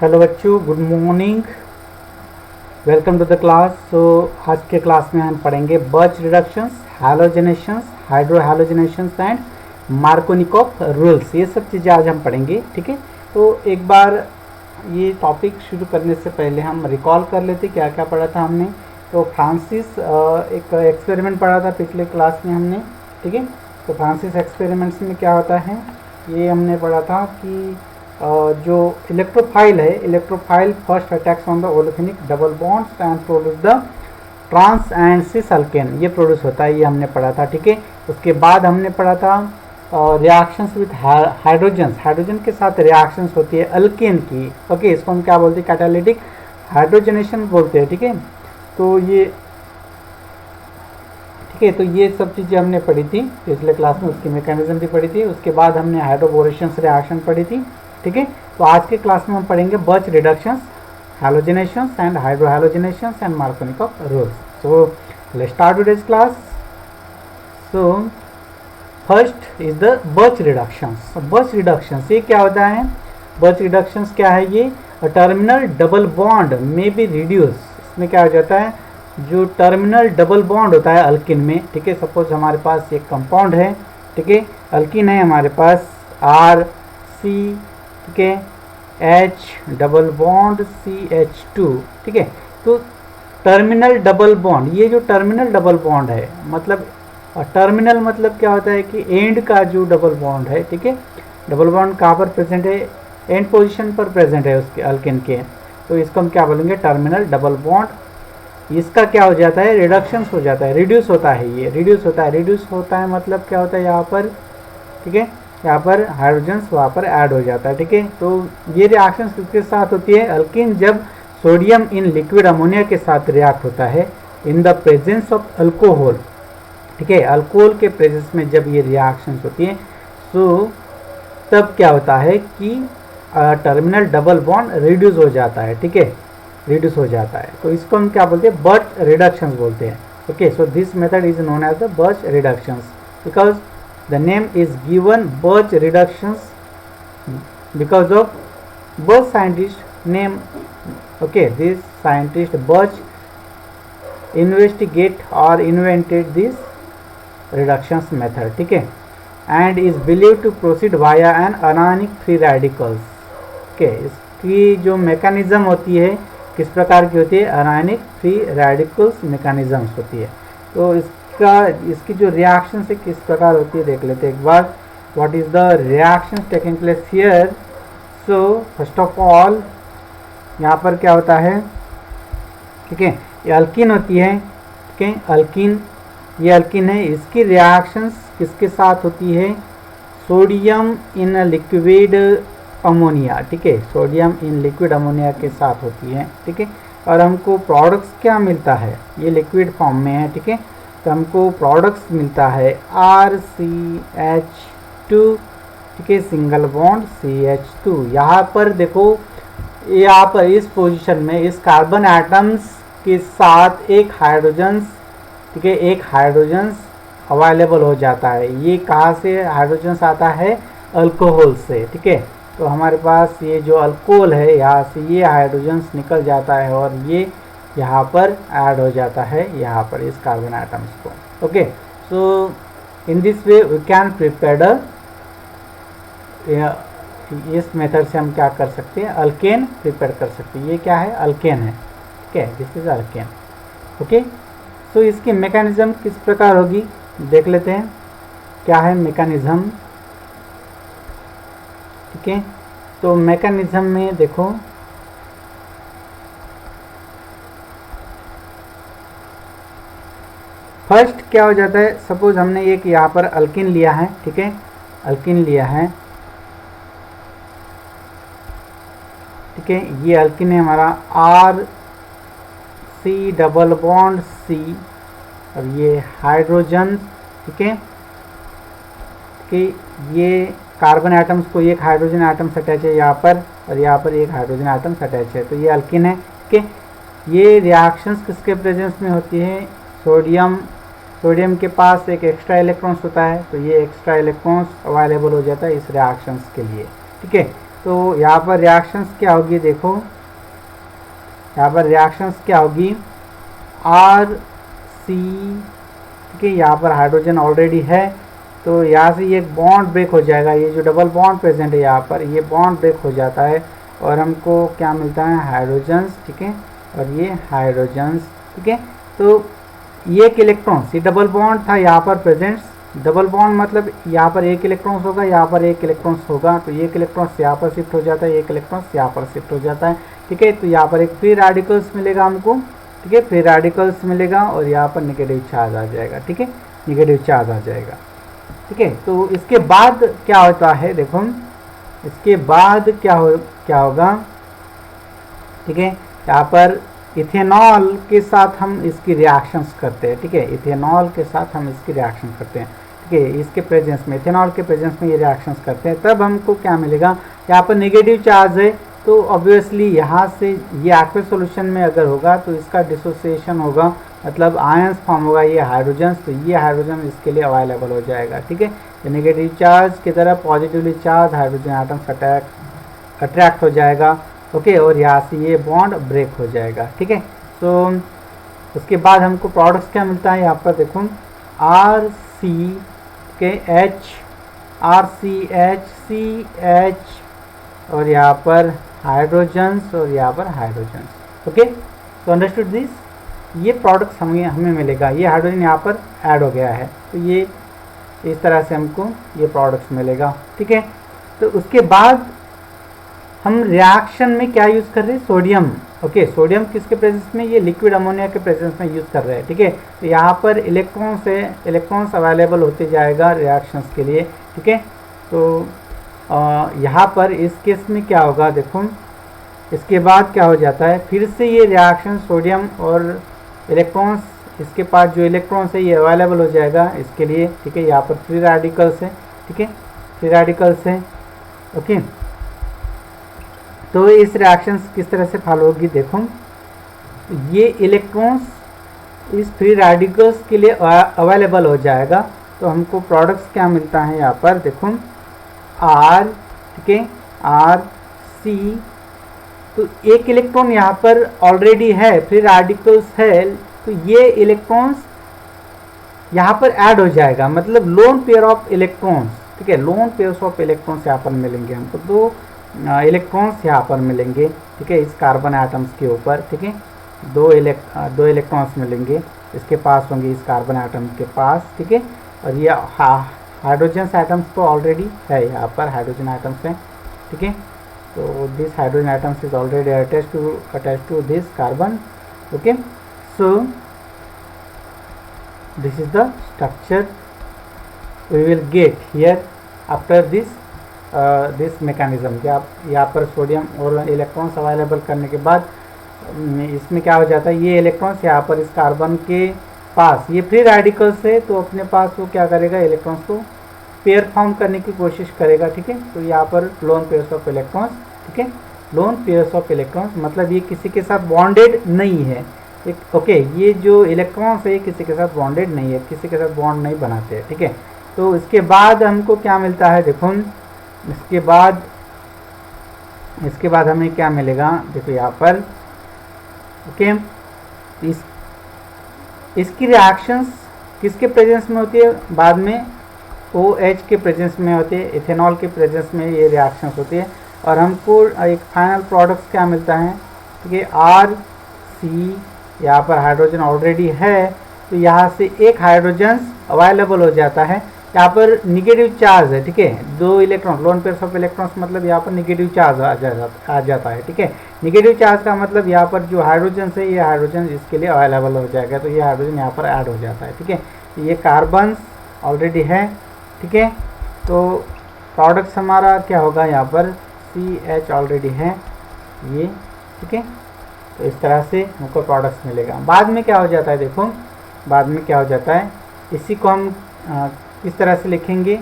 Hello बच्चों, good morning, welcome to the class. So आज के क्लास में हम पढ़ेंगे Birch reductions, halogenations, hydro halogenations and Markovnikov rules. ये सब चीज़ें आज हम पढ़ेंगे, ठीक है। तो एक बार ये टॉपिक शुरू करने से पहले हम रिकॉल कर लेते क्या क्या पढ़ा था हमने। तो फ्रांसिस एक एक्सपेरिमेंट पढ़ा था पिछले क्लास में हमने, ठीक है। तो फ्रांसिस एक्सपेरिमेंट्स में क्या होता है ये हमने पढ़ा था कि जो इलेक्ट्रोफाइल है, electrophile first attacks on the olefinic double bonds and produce the trans and cis alkene, ये प्रोड्यूस होता है, ये हमने पढ़ा था, ठीक है। उसके बाद हमने पढ़ा था रिएक्शंस विथ हाइड्रोजन्स, हाइड्रोजन के साथ रिएक्शंस होती है अल्केन की, ओके। इसको हम क्या बोलते हैं, कैटालिटिक हाइड्रोजनेशन बोलते हैं, ठीक है। तो ये ठीक है, तो ये सब चीज़ें हमने पढ़ी थी पिछले क्लास में, उसकी मैकेनिज्म भी पढ़ी थी। उसके बाद हमने हाइड्रोबोरेशंस रिएक्शन पढ़ी थी, ठीक है। तो आज के क्लास में हम पढ़ेंगे Birch reductions, halogenations and hydro halogenations and Markovnikov rules. So let's start today's class. So first is the Birch reductions. Birch reductions ये क्या होता है, बर्च रिडक्शंस क्या है, ये टर्मिनल डबल बॉन्ड में बी रिड्यूस। इसमें क्या हो जाता है, जो टर्मिनल डबल बॉन्ड होता है अल्किन में, ठीक है। सपोज हमारे पास एक कंपाउंड है, ठीक है, अल्किन है हमारे पास आर सी, ठीक है, H डबल बॉन्ड CH2, ठीक है। तो टर्मिनल डबल बॉन्ड, ये जो टर्मिनल डबल बॉन्ड है, मतलब टर्मिनल मतलब क्या होता है कि एंड का जो डबल बॉन्ड है, ठीक है। डबल बॉन्ड कहाँ पर प्रेजेंट है, एंड पोजीशन पर प्रेजेंट है उसके अल्केन के, तो इसको हम क्या बोलेंगे, टर्मिनल डबल बॉन्ड। इसका क्या हो जाता है, रिडक्शंस हो जाता है, रिड्यूस होता है, ये रिड्यूस होता है। रिड्यूस होता है मतलब क्या होता है यहाँ पर, ठीक है, यहाँ पर हाइड्रोजन्स वहाँ पर ऐड हो जाता है, ठीक है। तो ये रिएक्शन किसके साथ होती है, अल्किन जब सोडियम इन लिक्विड अमोनिया के साथ रिएक्ट होता है इन द प्रेजेंस ऑफ अल्कोहल, ठीक है। अल्कोहल के प्रेजेंस में जब ये रिएक्शंस होती है, तो तब क्या होता है कि टर्मिनल डबल बॉन्ड रिड्यूस हो जाता है, ठीक है, रिड्यूस हो जाता है। तो इसको हम क्या बोलते हैं, बर्च रिडक्शंस बोलते हैं, okay. So this method is known as the Birch reductions because the name is given Birch reductions because of Birch scientist name, okay. This scientist Birch investigate or invented this reductions method, ठीक है, and is believed to proceed via an anionic free radicals, okay। इसकी जो mechanism होती है किस प्रकार की होती है, अनायनिक फ्री रेडिकल्स मैकेनिज्म्स होती है। तो इसकी जो रिएक्शन से किस प्रकार होती है देख लेते हैं एक बार। What is the reaction taking place here. So first of all यहाँ पर क्या होता है, ठीक है, ये अल्किन होती है, ठीक है, अल्किन, ये अल्किन है। इसकी रिएक्शंस किसके साथ होती है, सोडियम इन लिक्विड अमोनिया, ठीक है, सोडियम इन लिक्विड अमोनिया के साथ होती है, ठीक है। और हमको प्रोडक्ट्स क्या मिलता है, ये लिक्विड फॉर्म में है, ठीक है। तो हमको प्रोडक्ट्स मिलता है RCH2, ठीक है, सिंगल बॉन्ड CH2। यहाँ पर देखो, यहाँ पर इस पोजीशन में इस कार्बन एटम्स के साथ एक हाइड्रोजन्स, ठीक है, एक हाइड्रोजन्स अवेलेबल हो जाता है। ये कहाँ से हाइड्रोजन्स आता है, अल्कोहल से, ठीक है। तो हमारे पास ये जो अल्कोहल है, यहाँ से ये हाइड्रोजन्स निकल जाता है और ये यहाँ पर ऐड हो जाता है, यहाँ पर इस कार्बन एटम्स को, okay. So in this way we can prepare, इस मेथड से हम क्या कर सकते हैं, अल्केन प्रिपेयर कर सकते हैं। ये क्या है, अल्केन है, ठीक है, दिस इज अल्केन, ओके। सो इसकी मैकेनिज्म किस प्रकार होगी देख लेते हैं, क्या है मैकेनिज्म, ठीक है। तो मैकेनिज्म में देखो, फर्स्ट क्या हो जाता है, सपोज हमने एक यहाँ पर अल्किन लिया है, ठीक है, अल्किन लिया है, ठीक है। ये अल्किन है हमारा RC डबल बॉन्ड C, और ये हाइड्रोजन, ठीक है, कि ये कार्बन एटम्स को एक हाइड्रोजन एटम्स अटैच है यहाँ पर, और यहाँ पर एक हाइड्रोजन एटम्स अटैच है, तो ये अल्किन है, ठीक है। ये रिएक्शंस किसके प्रेजेंस में होती है, सोडियम के पास एक एक्स्ट्रा इलेक्ट्रॉन्स होता है, तो ये एक्स्ट्रा इलेक्ट्रॉन्स अवेलेबल हो जाता है इस रिएक्शंस के लिए, ठीक है। तो यहाँ पर रिएक्शंस क्या होगी, देखो यहाँ पर रिएक्शंस क्या होगी, आर सी, ठीक है, यहाँ पर हाइड्रोजन ऑलरेडी है, तो यहाँ से ये बॉन्ड ब्रेक हो जाएगा, ये जो डबल बॉन्ड प्रेजेंट है यहाँ पर, ये बॉन्ड ब्रेक हो जाता है और हमको क्या मिलता है, हाइड्रोजन्स, ठीक है, और ये हाइड्रोजन्स, ठीक है। तो ये एक इलेक्ट्रॉन्स, ये डबल बॉन्ड था यहाँ पर प्रेजेंट्स, डबल बॉन्ड मतलब यहाँ पर एक इलेक्ट्रॉन्स होगा, यहाँ पर एक इलेक्ट्रॉन्स होगा, तो ये एक इलेक्ट्रॉन्स यहाँ पर शिफ्ट हो जाता है, एक इलेक्ट्रॉन्स यहाँ पर शिफ्ट हो जाता है, ठीक है। तो यहाँ पर एक फ्री रेडिकल्स मिलेगा हमको, ठीक है, फ्री रेडिकल्स मिलेगा और यहाँ पर नेगेटिव चार्ज आ जाएगा, ठीक है, नेगेटिव चार्ज आ जाएगा, ठीक है। तो इसके बाद क्या होता है, देखो इसके बाद क्या होगा, ठीक है, यहाँ पर इथेनॉल के साथ हम इसकी रिएक्शंस करते हैं, ठीक है, इथेनॉल के साथ हम इसकी रिएक्शन करते हैं, ठीक है, इसके प्रेजेंस में, इथेनॉल के प्रेजेंस में ये रिएक्शंस करते हैं, तब हमको क्या मिलेगा, यहाँ पर नेगेटिव चार्ज है, तो ऑब्वियसली यहाँ से ये एक्वस सॉल्यूशन में अगर होगा तो इसका डिसोसिएशन होगा, मतलब आयंस फॉर्म होगा, ये हाइड्रोजन, तो ये हाइड्रोजन इसके लिए अवेलेबल हो जाएगा, ठीक है। तो नेगेटिव चार्ज की तरफ positively charge hydrogen atoms attract हो जाएगा, ओके, और यहाँ से ये बॉन्ड ब्रेक हो जाएगा, ठीक है। तो उसके बाद हमको प्रोडक्ट्स क्या मिलता है, यहाँ पर देखो आर सी के H, R C H, C H, और यहाँ पर हाइड्रोजन्स और यहाँ पर हाइड्रोजन्स, ओके। तो अंडरस्टूड दिस, ये प्रोडक्ट्स हमें मिलेगा, ये हाइड्रोजन यहाँ पर ऐड हो गया है, तो ये इस तरह से हमको ये प्रोडक्ट्स मिलेगा, ठीक है। तो उसके बाद हम रिएक्शन में क्या यूज़ कर रहे हैं, सोडियम, ओके, सोडियम किसके प्रेजेंस में, ये लिक्विड अमोनिया के प्रेजेंस में यूज़ कर रहे हैं, ठीक है। तो यहाँ पर इलेक्ट्रॉन्स है, इलेक्ट्रॉन्स अवेलेबल होते जाएगा रिएक्शंस के लिए, ठीक है। तो यहाँ पर इस केस में क्या होगा, देखो इसके बाद क्या हो जाता है, फिर से ये रिएक्शन सोडियम और इलेक्ट्रॉन्स, इसके पास जो इलेक्ट्रॉन्स है ये अवेलेबल हो जाएगा इसके लिए, ठीक है। यहाँ पर फ्री रेडिकल्स है, ठीक है, फ्री रेडिकल्स है, ओके। तो इस रिएक्शंस किस तरह से फॉलो होगी, देखो ये इलेक्ट्रॉन्स इस फ्री रेडिकल्स के लिए अवेलेबल हो जाएगा, तो हमको प्रोडक्ट्स क्या मिलता है यहाँ पर, देखो आर, ठीक है, आर सी, तो एक इलेक्ट्रॉन यहाँ पर ऑलरेडी है, फ्री रेडिकल्स है, तो ये इलेक्ट्रॉन्स यहाँ पर ऐड हो जाएगा, मतलब लोन पेयर ऑफ इलेक्ट्रॉन्स, ठीक है, लोन पेयर्स ऑफ इलेक्ट्रॉन्स यहाँ पर मिलेंगे हमको, दो इलेक्ट्रॉन्स यहाँ पर मिलेंगे, ठीक है, इस कार्बन एटम्स के ऊपर, ठीक है, दो इलेक्ट्रॉन्स मिलेंगे, इसके पास होंगे इस कार्बन एटम के पास, ठीक है। और ये हाइड्रोजन एटम्स तो ऑलरेडी है, यहाँ पर हाइड्रोजन एटम्स हैं, ठीक है। तो this hydrogen atoms is already attached to this carbon, okay. So this is the structure we will get here after this mechanism, कि आप यहाँ पर सोडियम और इलेक्ट्रॉन्स अवेलेबल करने के बाद इसमें क्या हो जाता है, ये इलेक्ट्रॉन्स यहाँ पर इस कार्बन के पास, ये फ्री रेडिकल्स है, तो अपने पास वो क्या करेगा, इलेक्ट्रॉन्स को पेयर फॉर्म करने की कोशिश करेगा, ठीक है। तो यहाँ पर लोन पेयर्स ऑफ इलेक्ट्रॉन्स, ठीक है, लोन पेयर्स ऑफ इलेक्ट्रॉन्स मतलब ये किसी के साथ बॉन्डेड नहीं है, एक, ओके, ये जो इलेक्ट्रॉन्स है किसी के साथ बॉन्डेड नहीं है, किसी के साथ बॉन्ड नहीं बनाते हैं, ठीक है। तो इसके बाद हमको क्या मिलता है, देखो इसके बाद हमें क्या मिलेगा, देखो यहाँ पर, ओके, इसकी रिएक्शंस किसके प्रेजेंस में होती है, बाद में OH के प्रेजेंस में होती है, इथेनॉल के प्रेजेंस में ये रिएक्शंस होती है, और हमको एक फाइनल प्रोडक्ट्स क्या मिलता है, ठीक है, आर सी, यहाँ पर हाइड्रोजन ऑलरेडी है, तो यहाँ से एक हाइड्रोजन अवेलेबल हो जाता है, यहाँ पर निगेटिव चार्ज है, ठीक है, दो electron, lone pairs of electrons मतलब यहाँ पर निगेटिव चार्ज आ जाता है, ठीक है। निगेटिव चार्ज का मतलब यहाँ पर जो हाइड्रोजन है, ये हाइड्रोजन इसके लिए अवेलेबल हो जाएगा, तो ये हाइड्रोजन यहाँ पर ऐड हो जाता है, ठीक है। ये कार्बन ऑलरेडी है, ठीक है। तो प्रोडक्ट्स हमारा क्या होगा, यहाँ पर CH ऑलरेडी है ये, ठीक है। तो इस तरह से हमको प्रोडक्ट्स मिलेगा। बाद में क्या हो जाता है, देखो बाद में क्या हो जाता है, इसी को हम किस तरह से लिखेंगे,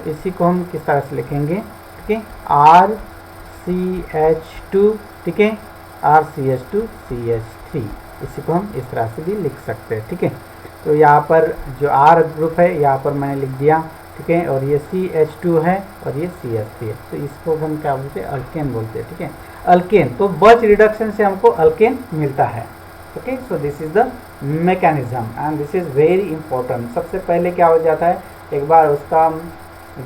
इसी को हम किस तरह से लिखेंगे, ठीक है, RCH2, ठीक है, RCH2 CH3, इसी को हम इस तरह से भी लिख सकते हैं, ठीक है। तो यहाँ पर जो R ग्रुप है यहाँ पर मैंने लिख दिया, ठीक है, और ये CH2 है और ये CH3 है, तो इसको हम क्या बोलते हैं, अल्केन बोलते हैं। ठीक है, अल्केन, तो बर्च रिडक्शन से हमको अल्केन मिलता है। Okay, so this is the mechanism and this is very important. सबसे पहले क्या हो जाता है, एक बार उसका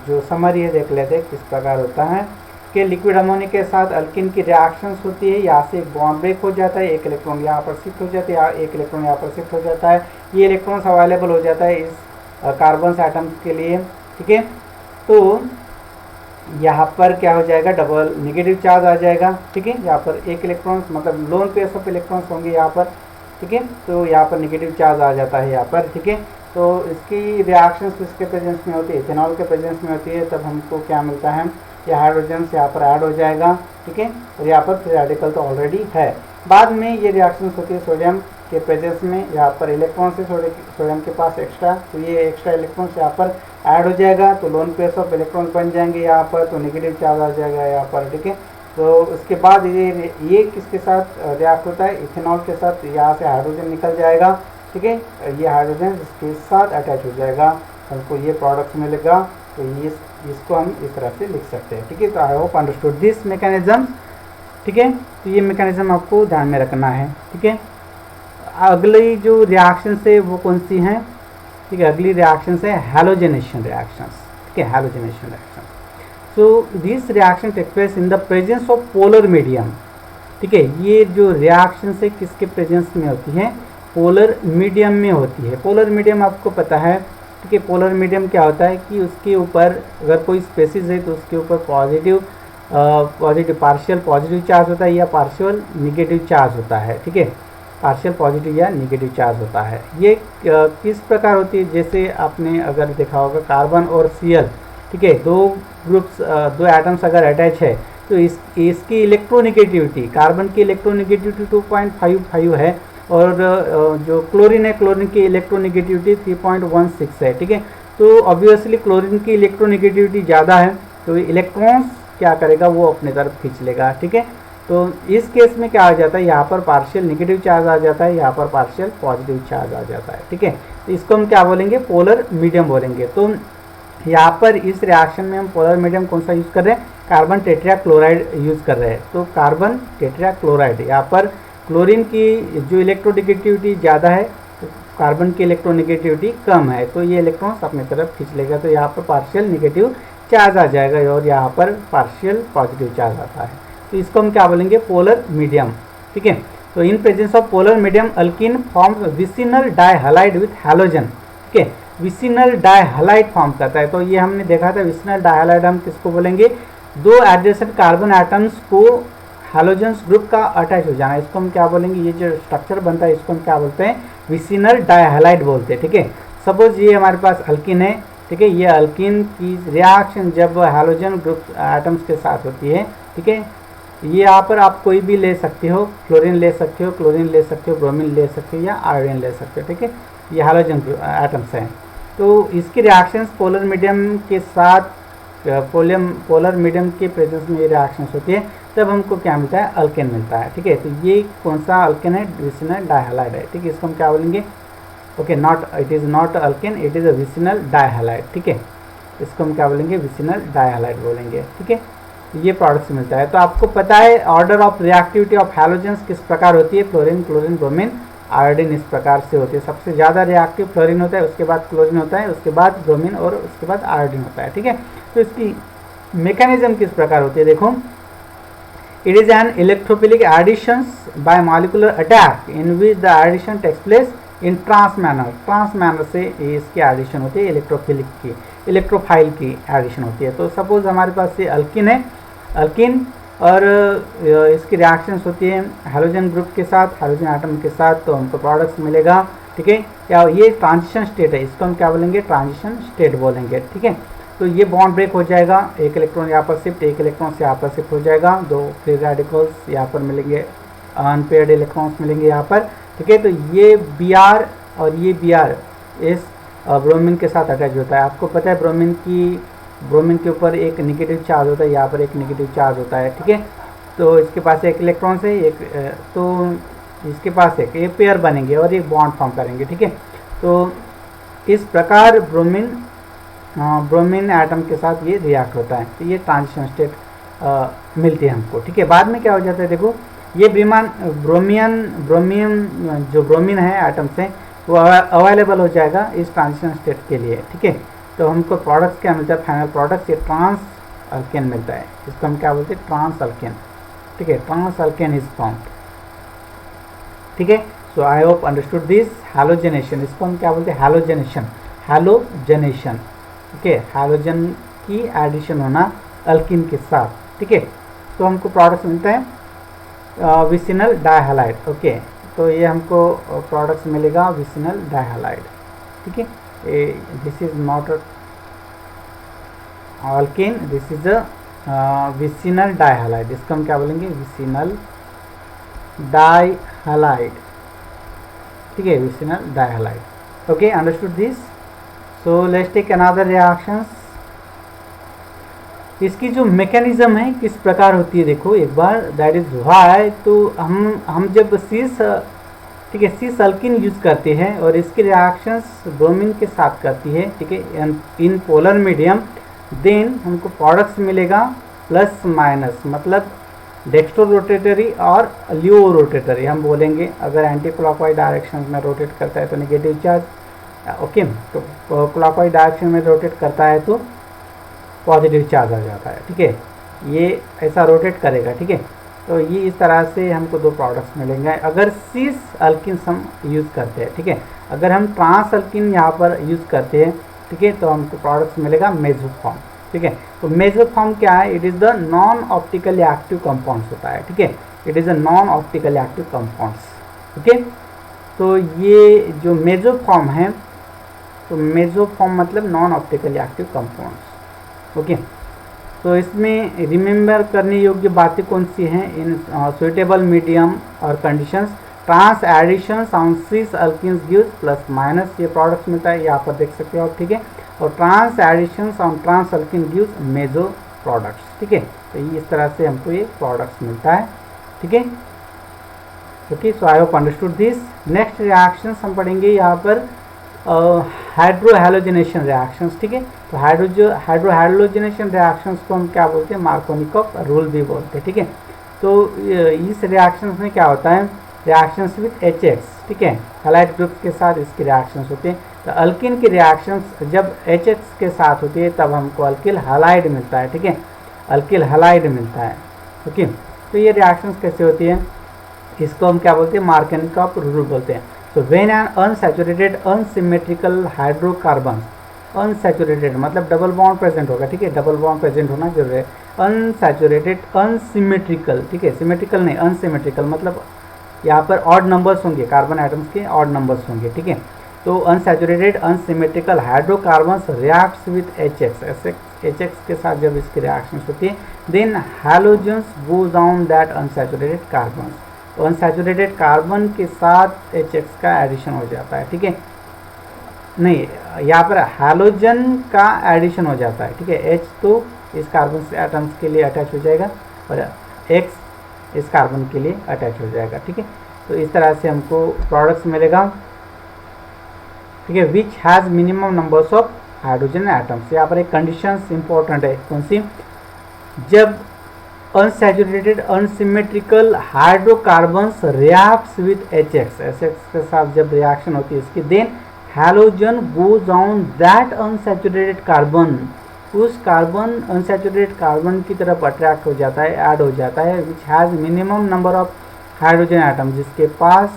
जो समरी है देख लेते हैं किस प्रकार होता है कि लिक्विड अमोनिया के साथ अल्किन की रिएक्शंस होती है, यहाँ से एक बॉन्ड ब्रेक हो जाता है, एक इलेक्ट्रॉन यहाँ पर शिफ्ट हो जाता है, एक इलेक्ट्रॉन यहाँ पर शिफ्ट हो जाता है, ये इलेक्ट्रॉन्स अवेलेबल हो जाता है इस कार्बन एटम्स के लिए। ठीक है, तो यहाँ पर क्या हो जाएगा, डबल नेगेटिव चार्ज आ जाएगा। ठीक है, यहाँ पर एक इलेक्ट्रॉन मतलब लोन पेयर्स ऑफ इलेक्ट्रॉन्स होंगे यहाँ पर। ठीक है, तो यहाँ पर नेगेटिव चार्ज आ जाता है यहाँ पर। ठीक है, तो इसकी रिएक्शंस किसके प्रेजेंस में होती है, इथेनॉल के प्रेजेंस में होती है, तब हमको क्या मिलता है, यह हाइड्रोजन यहाँ पर ऐड हो जाएगा। ठीक है, और यहाँ पर फ्री रेडिकल तो ऑलरेडी है। बाद में ये रिएक्शंस होती है सोडियम के प्रेजेंस में, यहाँ पर इलेक्ट्रॉन से सोडियम के पास एक्स्ट्रा, तो ये एक्स्ट्रा इलेक्ट्रॉन्स यहाँ पर ऐड हो जाएगा, तो लोन पेयर्स ऑफ इलेक्ट्रॉन बन जाएंगे यहाँ पर, तो नेगेटिव चार्ज आ जाएगा यहाँ पर। ठीक है, तो उसके बाद ये किसके साथ रिएक्ट होता है, इथेनॉल के साथ, यहाँ से हाइड्रोजन निकल जाएगा। ठीक है, ये हाइड्रोजन इसके साथ अटैच हो जाएगा, हमको ये प्रोडक्ट मिलेगा, तो ये इसको हम इस तरह से लिख सकते हैं। ठीक है, तो I hope understood this mechanism. ठीक है, तो ये मैकेनिज्म आपको ध्यान में रखना है। ठीक है, अगली जो रिएक्शन है वो कौन सी हैं, ठीक है, अगली रिएक्शन है हैलोजेनेशन रिएक्शंस। ठीक है, halogenation reaction, so this reaction take place in the presence of polar medium. ठीक है, ये जो रिएक्शन है किसके प्रेजेंस में होती है, पोलर मीडियम में होती है। पोलर मीडियम आपको पता है। ठीक है, पोलर मीडियम क्या होता है कि उसके ऊपर अगर कोई स्पेसिस है तो उसके ऊपर पॉजिटिव पार्शियल पॉजिटिव चार्ज होता है या पार्शियल निगेटिव चार्ज होता है। ठीक है, पार्शियल पॉजिटिव या निगेटिव चार्ज होता है। ये किस प्रकार होती है, जैसे आपने अगर देखा होगा कार्बन और Cl, ठीक है, दो ग्रुप्स दो एटम्स अगर अटैच है तो इसकी इलेक्ट्रोनिगेटिविटी, कार्बन की इलेक्ट्रोनिगेटिविटी 2.55 है और जो क्लोरीन है, क्लोरीन की इलेक्ट्रोनिगेटिविटी 3.16 है। ठीक है, तो ऑब्वियसली क्लोरीन की इलेक्ट्रोनिगेटिविटी ज़्यादा है, तो इलेक्ट्रॉन्स क्या करेगा, वो अपने तरफ खींच लेगा। ठीक है, तो इस केस में क्या आ जाता है, यहाँ पर पार्शियल नेगेटिव चार्ज आ जाता है, यहाँ पर पार्शियल पॉजिटिव चार्ज आ जाता है। ठीक है, तो इसको हम क्या बोलेंगे, पोलर मीडियम बोलेंगे। तो यहाँ पर इस रिएक्शन में हम पोलर मीडियम कौन सा यूज़ कर रहे हैं, कार्बन टेट्राक्लोराइड यूज़ कर रहे हैं। तो कार्बन टेट्राक्लोराइड, यहाँ पर क्लोरीन की जो इलेक्ट्रोनिगेटिविटी ज़्यादा है, तो कार्बन की इलेक्ट्रोनिगेटिविटी कम है, तो ये इलेक्ट्रॉन्स अपनी तरफ खींच लेगा, तो यहाँ पर पार्शियल नेगेटिव चार्ज आ जाएगा और यहाँ पर पार्शियल पॉजिटिव चार्ज आता है, तो इसको हम क्या बोलेंगे, पोलर मीडियम। ठीक है, तो in presence of polar medium alkene forms vicinal dihalide with halogen. ठीक है, विसिनल डाइहैलाइड फॉर्म करता है, तो ये हमने देखा था विसिनल डाइहैलाइड हम किसको बोलेंगे, दो एडजेसेंट कार्बन एटम्स को हैलोजेंस ग्रुप का अटैच हो जाना, इसको हम क्या बोलेंगे, ये जो स्ट्रक्चर बनता है इसको हम क्या बोलते हैं, विसिनल डाइहैलाइड बोलते हैं। ठीक है, सपोज ये हमारे पास अल्किन है। ठीक है, ये अल्किन की रिएक्शन जब हैलोजन ग्रुप एटम्स के साथ होती है, ठीक है, ये यहाँ पर आप कोई भी ले सकते हो, फ्लोरीन ले सकते हो, क्लोरीन ले सकते हो, ब्रोमीन ले सकते हो या आयोडीन ले सकते हो। ठीक है, ये हैलोजन एटम्स हैं, तो इसकी रिएक्शंस पोलर मीडियम के साथ पोलर मीडियम के प्रेजेंस में ये रिएक्शंस होती है, तब हमको क्या मिलता है, अल्केन मिलता है। ठीक है, तो ये कौन सा अल्केन है, विसिनल डाइहैलाइड है। ठीक है, इसको हम क्या बोलेंगे, okay, not, it is not alkane, it is a vicinal dihalide. ठीक है, इसको हम क्या बोलेंगे, विसिनल डाइहैलाइड बोलेंगे। ठीक है, ये प्रोडक्ट से मिलता है। तो आपको पता है order of reactivity of halogens किस प्रकार होती है, फ्लोरीन, क्लोरीन, ब्रोमीन, आयोडीन इस प्रकार से होती है। सबसे ज़्यादा रिएक्टिव फ्लोरीन होता है, उसके बाद क्लोरीन होता है, उसके बाद ब्रोमीन और उसके बाद आयोडीन होता है। ठीक है, तो इसकी मैकेनिज्म किस प्रकार होती है, देखो, it is an electrophilic additions by molecular attack in which the addition takes place in trans manner से इसकी एडिशन होती है, इलेक्ट्रोफिलिक की, इलेक्ट्रोफाइल की एडिशन होती है। तो सपोज हमारे पास ये अल्किन है, अल्किन, और इसकी रिएक्शंस होती है हैलोजन ग्रुप के साथ, हैलोजन एटम के साथ, तो हमको प्रोडक्ट्स मिलेगा। ठीक है, या ये ट्रांजिशन स्टेट है, इसको हम क्या बोलेंगे, ट्रांजिशन स्टेट बोलेंगे। ठीक है, तो ये बॉन्ड ब्रेक हो जाएगा, एक इलेक्ट्रॉन यहाँ पर शिफ्ट, एक इलेक्ट्रॉन से यहाँ पर शिफ्ट हो जाएगा, दो फ्री रेडिकल्स यहाँ पर मिलेंगे, अनपेयर्ड इलेक्ट्रॉन्स मिलेंगे यहाँ पर। ठीक है, तो ये Br और ये Br इस ब्रोमीन के साथ अटैच होता है। आपको पता है ब्रोमीन के ऊपर एक नेगेटिव चार्ज होता है, यहाँ पर एक नेगेटिव चार्ज होता है। ठीक है, तो इसके पास एक इलेक्ट्रॉन से एक, तो इसके पास एक ये पेयर बनेंगे और एक बॉन्ड फॉर्म करेंगे। ठीक है, तो इस प्रकार ब्रोमीन ब्रोमीन एटम के साथ ये रिएक्ट होता है, तो ये ट्रांजिशन स्टेट मिलती है हमको। ठीक है, बाद में क्या हो जाता है, देखो ये ब्रोमियम जो ब्रोमीन है एटम से वो अवेलेबल हो जाएगा इस ट्रांजिशन स्टेट के लिए। ठीक है, तो हमको प्रोडक्ट्स क्या मिलता है, फाइनल प्रोडक्ट्स ये ट्रांस अल्केन मिलता है, इसको हम क्या बोलते हैं, ट्रांस अल्केन। ठीक है, ट्रांस अल्केन इज फॉर्म्ड। ठीक है, सो आई होप अंडरस्टूड दिस। हैलोजेनेशन, इसको हम क्या बोलते हैं, हैलोजेनेशन, हैलोजेनेशन। ठीक है, हैलोजन की एडिशन होना अल्किन के साथ। ठीक है, तो हमको प्रोडक्ट्स मिलता है विसिनल डाइहैलाइड। ओके, तो ये हमको प्रोडक्ट्स मिलेगा विसिनल डाइहैलाइड। ठीक है, this is not alkene, this is a vicinal dihalide, इसको हम क्या बोलेंगे, विसिनल डाइहैलाइड। ठीक है, vicinal dihalide. Okay, understood this. So let's take another reactions. इसकी जो मैकेनिज्म है किस प्रकार होती है देखो एक बार, दैट इज व्हाई। तो हम जब सीस, ठीक है, सीस अल्किन यूज करते हैं और इसकी रिएक्शंस ब्रोमीन के साथ करती है, ठीक है, इन पोलर मीडियम, देन हमको प्रोडक्ट्स मिलेगा प्लस माइनस, मतलब डेक्स्ट्रो रोटेटरी और लियो रोटेटरी हम बोलेंगे। अगर एंटी क्लॉकवाइज डायरेक्शन में रोटेट करता है तो नेगेटिव चार्ज, ओके, तो क्लॉकवाइज डायरेक्शन में रोटेट करता है तो पॉजिटिव चार्ज आ जाता है। ठीक है, ये ऐसा रोटेट करेगा। ठीक है, तो ये इस तरह से हमको दो प्रोडक्ट्स मिलेंगे अगर सीस अल्किन हम यूज़ करते हैं। ठीक है, अगर हम ट्रांस अल्किन यहाँ पर यूज़ करते हैं, ठीक है, तो हमको प्रोडक्ट्स मिलेगा मेसोफॉर्म। ठीक है, तो मेसोफॉर्म क्या है, it is the non optically active compounds होता है। ठीक है, it is a non optically active compounds. Okay, तो ये जो मेसोफॉर्म है, तो मेसोफॉर्म मतलब non optically active compounds. Okay, तो इसमें रिमेंबर करने योग्य बातें कौन सी हैं, इन सुइटेबल मीडियम और conditions, trans additions on cis alkenes gives plus minus, ये प्रोडक्ट्स मिलता है, यहाँ पर देख सकते हो आप। ठीक है, और trans additions on trans alkene gives meso products. ठीक है, तो ये इस तरह से हमको ये प्रोडक्ट्स मिलता है। ठीक है, okay, so I hope understood this. Next reactions हम पढ़ेंगे यहाँ पर हाइड्रोहैलोजिनेशन रिएक्शंस। ठीक है, तो हाइड्रोहैलोजिनेशन रिएक्शंस को हम क्या बोलते हैं, मार्कोनिकॉफ रूल भी बोलते हैं। ठीक है, तो इस रिएक्शंस में क्या होता है, रिएक्शंस विथ HX। ठीक है, हैलाइड ग्रुप्स के साथ इसकी रिएक्शंस होते हैं। तो अल्किन की रिएक्शंस जब HX के साथ होती है तब हमको अल्किल हैलाइड मिलता है। ठीक है, अल्किल हैलाइड मिलता है। ओके, तो ये रिएक्शंस कैसे होती है, इसको हम क्या बोलते हैं, मार्कोनिकॉफ रूल बोलते हैं। तो when an unsaturated unsymmetrical hydrocarbon, unsaturated मतलब डबल बॉन्ड प्रेजेंट होगा। ठीक है, डबल बॉन्ड प्रेजेंट होना जरूरी है। अनसैचुरेटेड अनसिमेट्रिकल, ठीक है, सिमेट्रिकल नहीं, अनसिमेट्रिकल मतलब यहाँ पर ऑड नंबर्स होंगे, कार्बन आइटम्स के ऑड नंबर्स होंगे। ठीक है, तो unsaturated unsymmetrical hydrocarbons reacts with HX के साथ जब इसकी रिएक्शंस होती है, then halogens goes on that unsaturated carbon, तो अनसैचुरेटेड कार्बन के साथ HX का एडिशन हो जाता है। ठीक है, नहीं, यहाँ पर हैलोजन का एडिशन हो जाता है। ठीक है, H तो इस कार्बन से एटम्स के लिए अटैच हो जाएगा और X इस कार्बन के लिए अटैच हो जाएगा। ठीक है, तो इस तरह से हमको प्रोडक्ट्स मिलेगा। ठीक है, which has minimum numbers of hydrogen atoms. यहाँ पर एक कंडीशंस इंपॉर्टेंट है, कौन सी, जब unsaturated unsymmetrical hydrocarbons reacts with HX के साथ जब रिएक्शन होती है इसकी, then halogen goes on that unsaturated carbon, उस कार्बन अनसैचुरेटेड कार्बन की तरफ अट्रैक्ट हो जाता है, ऐड हो जाता है, which has minimum number of hydrogen atom, जिसके पास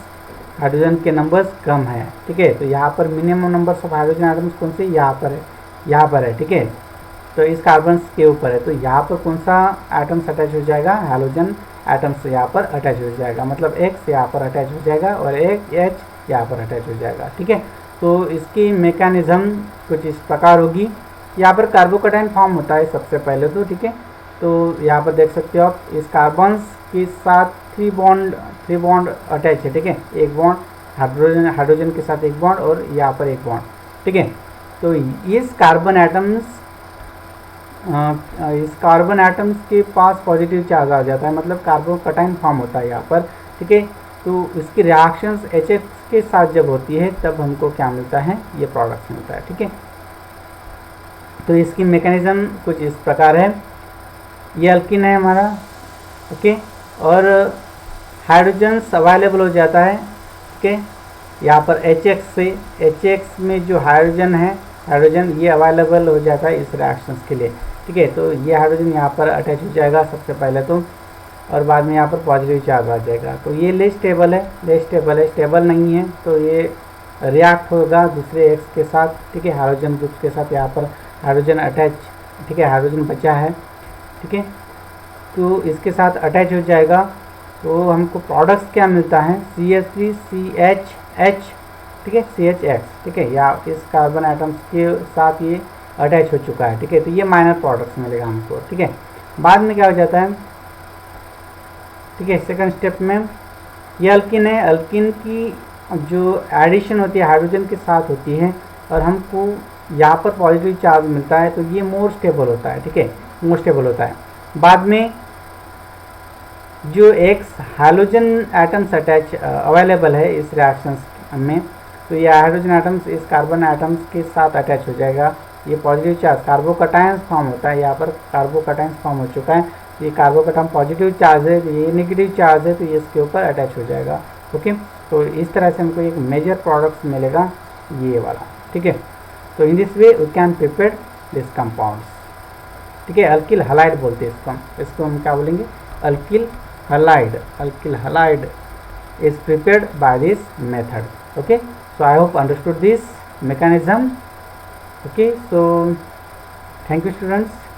हाइड्रोजन के नंबर्स कम है। ठीक है, तो यहाँ पर minimum numbers of hydrogen atoms कौन से, यहाँ पर है, यहाँ पर है। ठीक है, तो इस कार्बन के ऊपर है, तो यहाँ पर कौन सा एटम्स अटैच हो जाएगा, हैलोजन एटम्स यहाँ पर अटैच हो जाएगा, मतलब X यहाँ पर अटैच हो जाएगा और एक H यहाँ पर अटैच हो जाएगा। ठीक है, तो इसकी मैकेनिज्म कुछ इस प्रकार होगी। यहाँ पर कार्बोकैटायन फॉर्म होता है सबसे पहले तो। ठीक है, तो यहाँ पर देख सकते हो आप, इस कार्बन्स के साथ थ्री बॉन्ड अटैच है। ठीक है, एक बॉन्ड हाइड्रोजन के साथ एक बॉन्ड और यहाँ पर एक बॉन्ड। ठीक है, तो इस कार्बन एटम्स के पास पॉजिटिव चार्ज आ जाता है, मतलब कार्बोकैटायन फॉर्म होता है यहाँ पर। ठीक है, तो इसकी रिएक्शंस HX के साथ जब होती है तब हमको क्या मिलता है, ये प्रोडक्ट मिलता है। ठीक है, तो इसकी मैकेनिज्म कुछ इस प्रकार है। ये अल्किन है हमारा, ओके, और हाइड्रोजन्स अवेलेबल हो जाता है, ओके, यहाँ पर HX से, HX में जो हाइड्रोजन है, हाइड्रोजन ये अवेलेबल हो जाता है इस रिएक्शंस के लिए, ठीक है। तो ये हाइड्रोजन यहाँ पर अटैच हो जाएगा सबसे पहले तो, और बाद में यहाँ पर पॉजिटिव चार्ज आ जाएगा। तो ये लेस स्टेबल है, स्टेबल नहीं है, तो ये रिएक्ट होगा दूसरे X के साथ, ठीक है, हाइड्रोजन ग्रुप के साथ। यहाँ पर हाइड्रोजन अटैच, ठीक है, हाइड्रोजन बचा है, ठीक है, तो इसके साथ अटैच हो जाएगा। तो हमको प्रोडक्ट्स क्या मिलता है, CH3 CHH, ठीक है, CHX, ठीक है, या इस कार्बन एटम्स के साथ ये अटैच हो चुका है, ठीक है। तो ये माइनर प्रोडक्ट्स मिलेगा हमको, ठीक है। बाद में क्या हो जाता है, ठीक है, सेकंड स्टेप में ये अल्किन है, अल्किन की जो एडिशन होती है हाइड्रोजन के साथ होती है, और हमको यहाँ पर पॉजिटिव चार्ज मिलता है, तो ये मोर स्टेबल होता है, ठीक है, मोर स्टेबल होता है। बाद में जो X hydrogen atoms attach available है इस रिएक्शंस में, तो ये हाइड्रोजन एटम्स इस कार्बन एटम्स के साथ अटैच हो जाएगा। ये पॉजिटिव चार्ज कार्बोकटायंस फॉर्म होता है, यहाँ पर कार्बोकटायंस फॉर्म हो चुका है। ये कार्बोकटायन पॉजिटिव चार्ज है, ये नेगेटिव चार्ज है, तो ये इसके ऊपर अटैच हो जाएगा, ओके। तो इस तरह से हमको एक मेजर प्रोडक्ट्स मिलेगा ये वाला, ठीक है। तो in this way we can prepare this compounds, ठीक है। अल्किल हैलाइड बोलते हैं इसको हम क्या बोलेंगे, alkyl halide is prepared by this method, okay. So I hope understood this mechanism, okay. So thank you students.